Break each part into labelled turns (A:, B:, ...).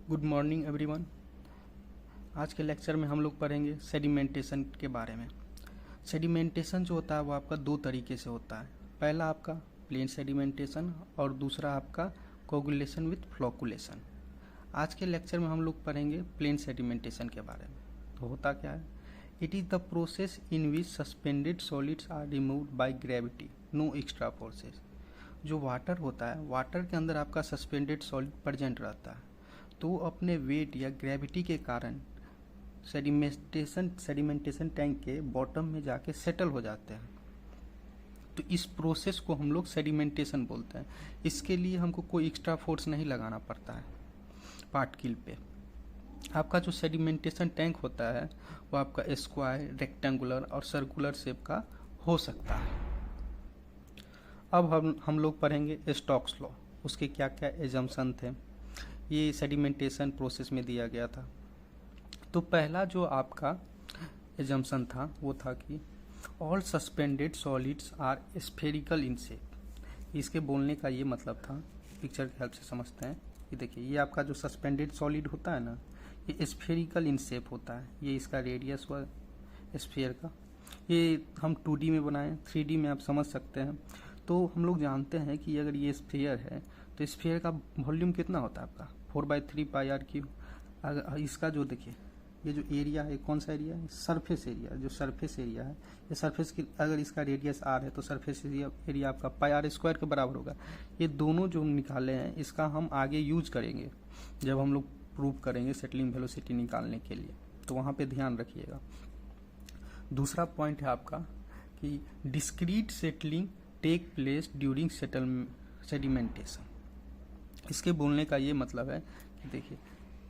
A: Good morning everyone. आज के lecture में हम लोग पढ़ेंगे सेडिमेंटेशन के बारे में। सेडिमेंटेशन जो होता है वो आपका दो तरीके से होता है। पहला आपका प्लेन सेडिमेंटेशन और दूसरा आपका कोगुलेशन विथ फ्लोकुलेशन। आज के लेक्चर में हम लोग पढ़ेंगे प्लेन सेडिमेंटेशन के बारे में। तो होता क्या है? It is the process in which suspended solids are removed by gravity, no extra forces. जो वाटर होता है, वाटर के अंदर आपका सस्पेंडेड सॉलिड प्रेजेंट रहता है, तो अपने वेट या ग्रेविटी के कारण सेडिमेंटेशन टैंक के बॉटम में जाके सेटल हो जाते हैं। तो इस प्रोसेस को हम लोग सेडिमेंटेशन बोलते हैं। इसके लिए हमको कोई एक्स्ट्रा फोर्स नहीं लगाना पड़ता है पार्टिकल पे। आपका जो सेडिमेंटेशन टैंक होता है वो आपका स्क्वायर, रेक्टेंगुलर और सर्कुलर शेप का हो सकता है। अब हम लोग पढ़ेंगे स्टोक्स लॉ। उसके क्या क्या एजम्पशन थे, ये सेडिमेंटेशन प्रोसेस में दिया गया था। तो पहला जो आपका एजम्पशन था वो था कि all suspended solids are spherical in shape. इसके बोलने का ये मतलब था, पिक्चर की हेल्प से समझते हैं। ये देखिए, ये आपका जो सस्पेंडेड सॉलिड होता है ना, ये स्फेरिकल इन शेप होता है। ये इसका रेडियस हुआ स्फेयर का। ये हम 2D में बनाए, 3D में आप समझ सकते हैं। तो हम लोग जानते हैं कि अगर ये स्फेयर है तो स्फीयर का वॉल्यूम कितना होता है आपका 4/3πr³। अगर इसका जो देखिए, ये जो एरिया है, कौन सा एरिया है? Surface area. जो सरफेस एरिया है, ये सरफेस की अगर इसका रेडियस r है तो सरफेस एरिया आपका πr² के बराबर होगा। ये दोनों जो निकाले हैं इसका हम आगे यूज करेंगे जब हम लोग प्रूव करेंगे सेटलिंग वेलोसिटी निकालने के लिए, तो वहाँ पे ध्यान रखिएगा। दूसरा पॉइंट है आपका कि discrete settling take place during sedimentation. इसके बोलने का ये मतलब है कि देखिए,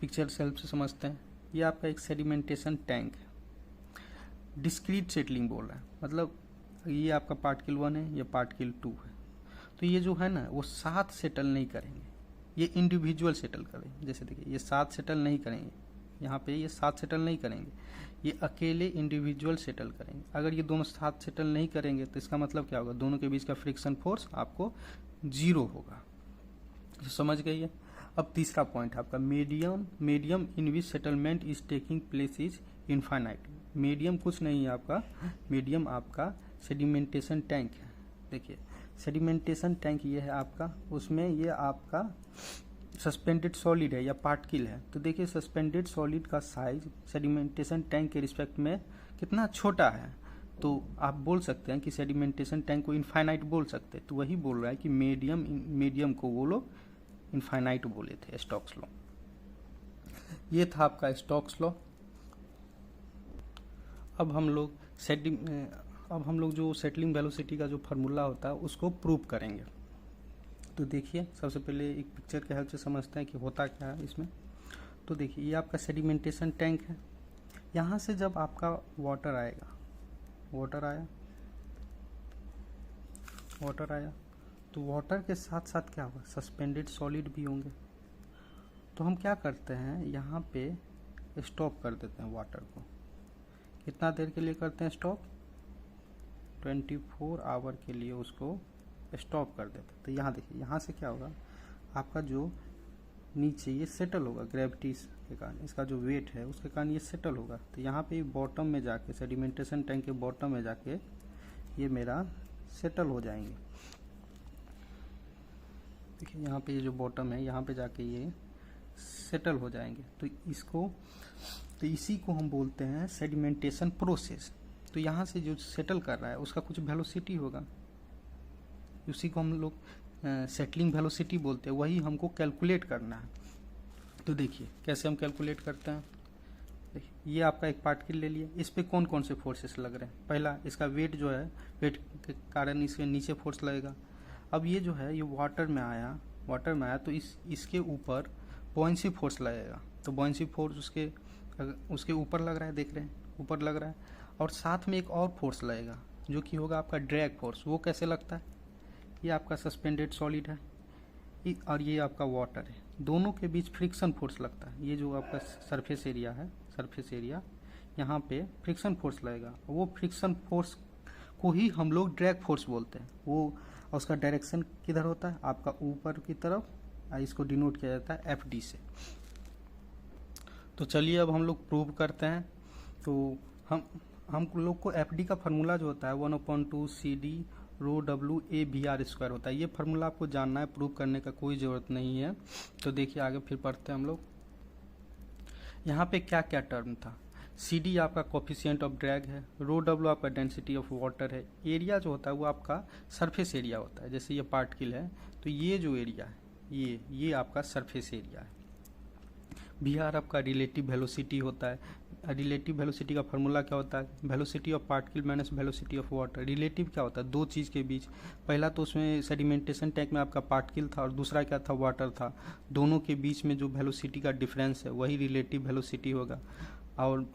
A: पिक्चर से हेल्प से समझते हैं। ये आपका एक सेडिमेंटेशन टैंक है। डिस्क्रीट सेटलिंग बोल रहा है, मतलब ये आपका पार्टिकल 1 है, ये पार्टिकल 2 है। तो ये जो है ना वो साथ सेटल नहीं करेंगे, ये इंडिविजुअल सेटल करेंगे। जैसे देखिए, ये साथ सेटल नहीं करेंगे, यहाँ पे ये साथ सेटल नहीं करेंगे, ये अकेले इंडिविजुअल सेटल करेंगे। अगर ये दोनों साथ सेटल नहीं करेंगे तो इसका मतलब क्या होगा? दोनों के बीच का फ्रिक्शन फोर्स आपको 0 होगा। तो समझ गई है। अब तीसरा पॉइंट है आपका medium in which settlement is taking place is infinite. Medium कुछ नहीं है आपका, मीडियम आपका सेडिमेंटेशन टैंक है। देखिए, सेडिमेंटेशन टैंक ये है आपका, उसमें ये आपका सस्पेंडेड सॉलिड है या पार्टिकल है। तो देखिए, सस्पेंडेड सॉलिड का साइज सेडिमेंटेशन टैंक के रिस्पेक्ट में कितना छोटा है। तो आप बोल सकते हैं कि सेडिमेंटेशन टैंक को इनफाइनाइट बोल सकते हैं। तो वही बोल रहा है कि मीडियम को वो लोग इनफाइनाइट बोले थे, स्टोक्स लॉ। ये था आपका स्टोक्स लॉ। अब हम लोग जो सेटलिंग वेलोसिटी का जो फार्मूला होता है उसको प्रूव करेंगे। तो देखिए, सबसे पहले एक पिक्चर के हेल्प से समझते हैं कि होता क्या है इसमें। तो देखिए, ये आपका सेडिमेंटेशन टैंक है। यहाँ से जब आपका वाटर आएगा, वाटर आया तो वाटर के साथ साथ क्या होगा? सस्पेंडेड सॉलिड भी होंगे। तो हम क्या करते हैं, यहाँ पे स्टॉप कर देते हैं वाटर को। कितना देर के लिए करते हैं स्टॉप? 24 आवर के लिए उसको स्टॉप कर देते हैं। तो यहाँ देखिए, यहाँ से क्या होगा? आपका जो नीचे ये सेटल होगा ग्रेविटी के कारण, इसका जो वेट है उसके कारण ये सेटल होगा। तो यहाँ पे बॉटम में जाके, सेडिमेंटेशन टैंक के बॉटम में जाके ये मेरा सेटल हो जाएंगे। देखिए, यहाँ पे ये जो बॉटम है, यहाँ पे जाके ये सेटल हो जाएंगे। तो इसी को हम बोलते हैं सेडिमेंटेशन प्रोसेस। तो यहाँ से जो सेटल कर रहा है उसका कुछ वेलोसिटी होगा, उसी को हम लोग सेटलिंग वेलोसिटी बोलते हैं। वही हमको कैलकुलेट करना है। तो देखिए कैसे हम कैलकुलेट करते हैं। देखिए, ये आपका एक पार्टिकल ले लिया, इस पे कौन कौन से फोर्सेस लग रहे हैं? पहला, इसका वेट जो है, वेट के कारण इसके नीचे फोर्स लगेगा। अब ये जो है, ये वाटर में आया तो इसके ऊपर बॉयंसी फोर्स लगेगा। तो बॉयंसी फोर्स उसके ऊपर लग रहा है, देख रहे हैं, ऊपर लग रहा है। और साथ में एक और फोर्स लगेगा जो कि होगा आपका ड्रैग फोर्स। वो कैसे लगता है? ये आपका सस्पेंडेड सॉलिड है और ये आपका वाटर है, दोनों के बीच फ्रिक्शन फोर्स लगता है। ये जो आपका सरफेस एरिया, यहाँ पे फ्रिक्शन फोर्स लगेगा। वो फ्रिक्शन फोर्स को ही हम लोग ड्रैग फोर्स बोलते हैं। वो उसका डायरेक्शन किधर होता है? आपका ऊपर की तरफ। इसको डिनोट किया जाता है FD से। तो चलिए अब हम लोग प्रूव करते हैं। तो हम लोग को एफ डी का फार्मूला जो होता है 1/2 C D rho W A V R square होता है। ये फार्मूला आपको जानना है, प्रूव करने का कोई ज़रूरत नहीं है। तो देखिए आगे फिर पढ़ते हैं हम लोग। यहाँ पे क्या क्या टर्म था। सी डी आपका कोफिशिएंट ऑफ ड्रैग है, रो डब्ल्यू आपका डेंसिटी ऑफ वाटर है, एरिया जो होता है वो आपका सरफेस एरिया होता है। जैसे ये पार्टिकल है तो ये जो एरिया है ये आपका सरफेस एरिया है। वी आर आपका रिलेटिव वेलोसिटी होता है। रिलेटिव वेलोसिटी का फार्मूला क्या होता है, velocity of particle minus velocity of water. Relative क्या होता है, दो चीज़ के बीच, पहला तो उसमें सेडिमेंटेशन टैंक में आपका पार्टिकल था और दूसरा क्या था, वाटर था। दोनों के बीच में जो वेलोसिटी का डिफरेंस है वही रिलेटिव वेलोसिटी होगा। और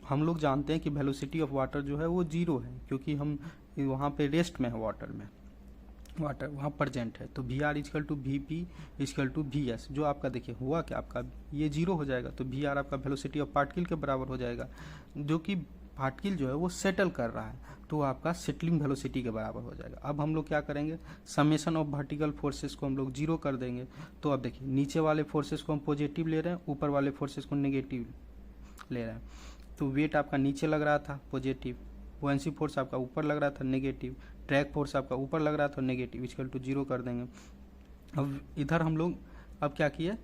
A: हम लोग जानते हैं कि वेलोसिटी ऑफ वाटर जो है वो 0 है, क्योंकि हम वहाँ पे रेस्ट में है, वाटर वहाँ प्रेजेंट है। तो V R equal to V P equal to V S. जो आपका देखिए हुआ कि आपका ये 0 हो जाएगा, तो वी आर आपका वेलोसिटी ऑफ पार्टिकल के बराबर हो जाएगा, जो कि पार्टिकल जो है वो सेटल कर रहा है, तो आपका सेटलिंग वेलोसिटी के बराबर हो जाएगा। अब हम लोग क्या करेंगे, समेशन ऑफ वर्टिकल फोर्सेस को हम लोग 0 कर देंगे। तो अब देखिए नीचे वाले फोर्सेस को हम पॉजिटिव ले रहे हैं, ऊपर वाले फोर्सेस को नेगेटिव ले रहे हैं। तो वेट आपका नीचे लग रहा था पॉजिटिव, बुएंसी फोर्स आपका ऊपर लग रहा था नेगेटिव, ड्रैग फोर्स आपका ऊपर लग रहा था नेगेटिव, इक्वल टू 0 कर देंगे। अब इधर हम लोग अब क्या किए,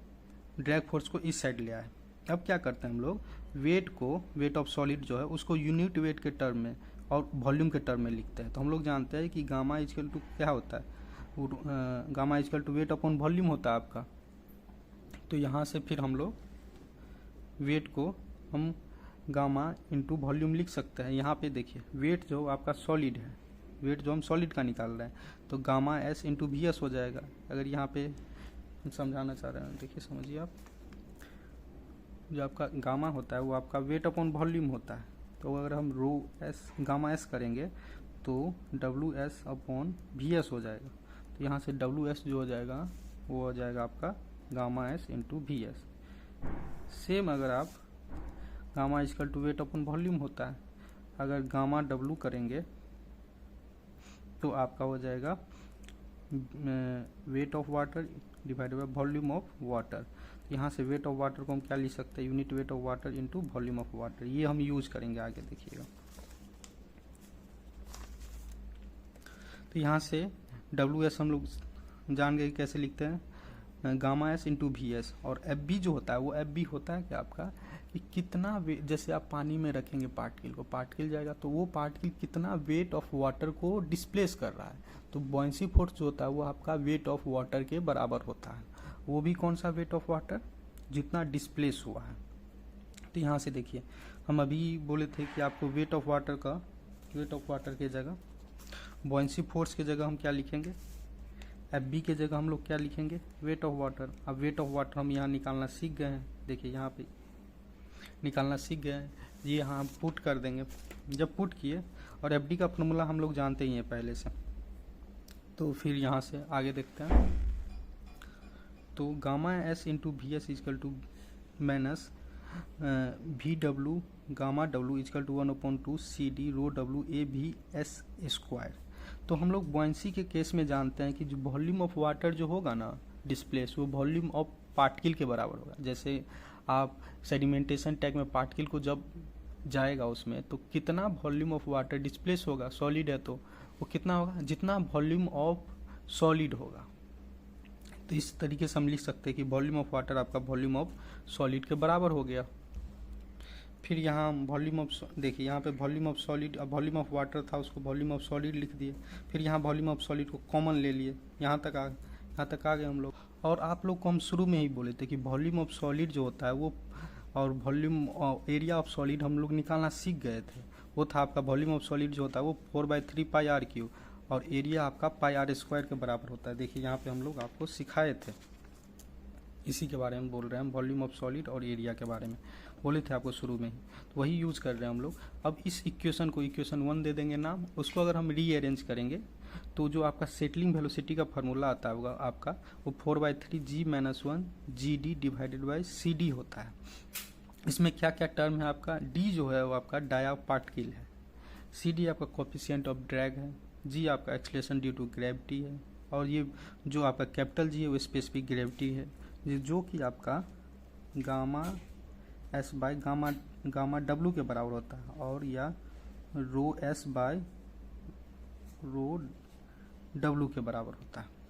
A: ड्रैग फोर्स को इस साइड ले आए। अब क्या करते हैं हम लोग, वेट ऑफ सॉलिड जो है उसको यूनिट वेट के टर्म में और वॉल्यूम के टर्म में लिखते हैं। तो हम लोग जानते हैं कि गामा इक्वल टू क्या होता है, gamma equal to weight upon volume होता है आपका। तो यहाँ से फिर हम लोग वेट को हम गामा इंटू वॉल्यूम लिख सकते हैं। यहाँ पे देखिए वेट जो आपका सॉलिड है, वेट जो हम सॉलिड का निकाल रहे हैं, तो gamma S into V S हो जाएगा। अगर यहाँ पे समझाना चाह रहे हैं, देखिए समझिए आप, जो आपका गामा होता है वो आपका वेट अपॉन वॉल्यूम होता है। तो अगर हम रो एस गामा एस करेंगे तो W S upon V S हो जाएगा। तो यहाँ से डब्ल्यू एस जो हो जाएगा वो हो जाएगा आपका gamma S into V S. Same अगर आप gamma equal to weight upon volume होता है, अगर गामा डब्ल्यू करेंगे तो आपका हो जाएगा weight of water divided by volume of water. यहाँ से वेट ऑफ वाटर को हम क्या लिख सकते हैं, unit weight of water into volume of water. ये हम यूज करेंगे आगे, देखिएगा। तो यहाँ से डब्ल्यू एस हम लोग जान गए कैसे लिखते हैं, gamma S into V S. और एफ बी जो होता है वो एफ बी होता है कि आपका कि कितना जैसे आप पानी में रखेंगे पार्टिकल को, पार्टिकल जाएगा तो वो पार्टिकल कितना वेट ऑफ वाटर को डिस्प्लेस कर रहा है। तो बॉयंसी फोर्स जो होता है वो आपका वेट ऑफ वाटर के बराबर होता है। वो भी कौन सा वेट ऑफ वाटर, जितना डिस्प्लेस हुआ है। तो यहाँ से देखिए हम अभी बोले थे कि आपको वेट ऑफ वाटर के जगह बॉयंसी फोर्स की जगह हम क्या लिखेंगे, एफ बी के जगह हम लोग क्या लिखेंगे, वेट ऑफ वाटर। अब वेट ऑफ वाटर हम यहाँ निकालना सीख गए हैं, देखिए यहाँ पे निकालना सीख गए हैं, ये यहाँ हम पुट कर देंगे। जब पुट किए, और एफ डी का फॉर्मूला हम लोग जानते ही हैं पहले से, तो फिर यहाँ से आगे देखते हैं। तो gamma S into V S equal to minus V W gamma W equal to 1/2 C D rho W A V S square. तो हम लोग बॉयंसी के केस में जानते हैं कि जो वॉल्यूम ऑफ वाटर जो होगा ना डिस्प्लेस, वो वॉल्यूम ऑफ पार्टिकल के बराबर होगा। जैसे आप सेडिमेंटेशन टैंक में पार्टिकल को जब जाएगा उसमें, तो कितना वॉल्यूम ऑफ वाटर डिस्प्लेस होगा, सॉलिड है तो वो कितना होगा, जितना वॉल्यूम ऑफ सॉलिड होगा। तो इस तरीके से हम लिख सकते हैं कि वॉल्यूम ऑफ वाटर आपका वॉल्यूम ऑफ सॉलिड के बराबर हो गया। फिर यहाँ वॉल्यूम ऑफ, देखिए यहाँ पे वॉल्यूम ऑफ सॉलिड, अब वॉल्यूम ऑफ वाटर था उसको वॉल्यूम ऑफ सॉलिड लिख दिए। फिर यहाँ वॉल्यूम ऑफ सॉलिड को कॉमन ले लिए, यहाँ तक आ गए हम लोग। और आप लोग को हम शुरू में ही बोले थे कि वॉल्यूम ऑफ सॉलिड जो होता है वो, और वॉल्यूम एरिया ऑफ सॉलिड हम लोग निकालना सीख गए थे। वो था आपका वॉल्यूम ऑफ सॉलिड जो होता है वो 4/3 पाई आर क्यू, और एरिया आपका पाई आर स्क्वायर के बराबर होता है। देखिए यहाँ पे हम लोग आपको सिखाए थे, इसी के बारे में बोल रहे हैं हम, वॉल्यूम ऑफ सॉलिड और एरिया के बारे में बोले थे आपको शुरू में ही, तो वही यूज़ कर रहे हैं हम लोग। अब इस इक्वेशन को इक्वेशन 1 दे देंगे नाम, उसको अगर हम रीअरेंज करेंगे तो जो आपका सेटलिंग वेलोसिटी का फार्मूला आता होगा आपका, वो 4/3 G - 1 GD divided by CD होता है। इसमें क्या क्या टर्म है आपका, D जो है वो आपका डाया पार्टिकल है, CD आपका कोफिशिएंट ऑफ ड्रैग है, G आपका एक्सलेशन ड्यू टू ग्रेविटी है, और ये जो आपका कैपिटल G है वो स्पेसिफिक ग्रेविटी है, जो कि आपका gamma S by gamma W के बराबर होता है, और या rho S by row W के बराबर होता है।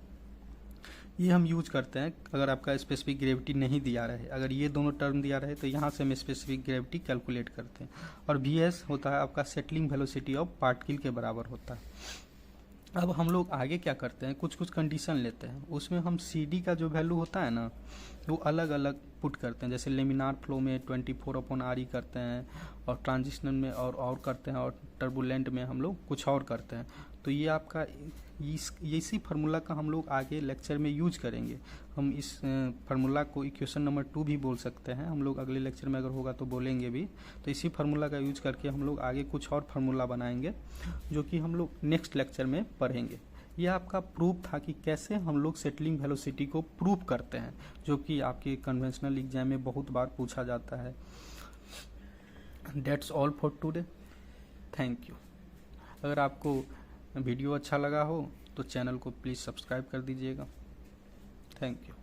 A: ये हम यूज करते हैं अगर आपका स्पेसिफिक ग्रेविटी नहीं दिया रहे। अगर ये दोनों टर्म दिया रहे तो यहाँ से हम स्पेसिफिक ग्रेविटी कैलकुलेट करते हैं। और वी एस होता है आपका सेटलिंग वेलोसिटी ऑफ पार्टिकल के बराबर होता है। अब हम लोग आगे क्या करते हैं, कुछ कुछ कंडीशन लेते हैं, उसमें हम सी डी का जो वैल्यू होता है ना वो अलग अलग पुट करते हैं। जैसे लेमिनार फ्लो में 24/RE करते हैं, और ट्रांजिशनल में और करते हैं, और टर्बुलेंट में हम लोग कुछ और करते हैं। तो ये आपका इसी फार्मूला का हम लोग आगे लेक्चर में यूज करेंगे। हम इस फार्मूला को इक्वेशन नंबर 2 भी बोल सकते हैं, हम लोग अगले लेक्चर में अगर होगा तो बोलेंगे भी। तो इसी फार्मूला का यूज करके हम लोग आगे कुछ और फार्मूला बनाएंगे जो कि हम लोग नेक्स्ट लेक्चर में पढ़ेंगे। यह आपका प्रूफ था कि कैसे हम लोग सेटलिंग वेलोसिटी को प्रूफ करते हैं, जो कि आपके कन्वेंशनल एग्जाम में बहुत बार पूछा जाता है। That's all for today, thank you. अगर आपको वीडियो अच्छा लगा हो तो चैनल को प्लीज़ सब्सक्राइब कर दीजिएगा। Thank you.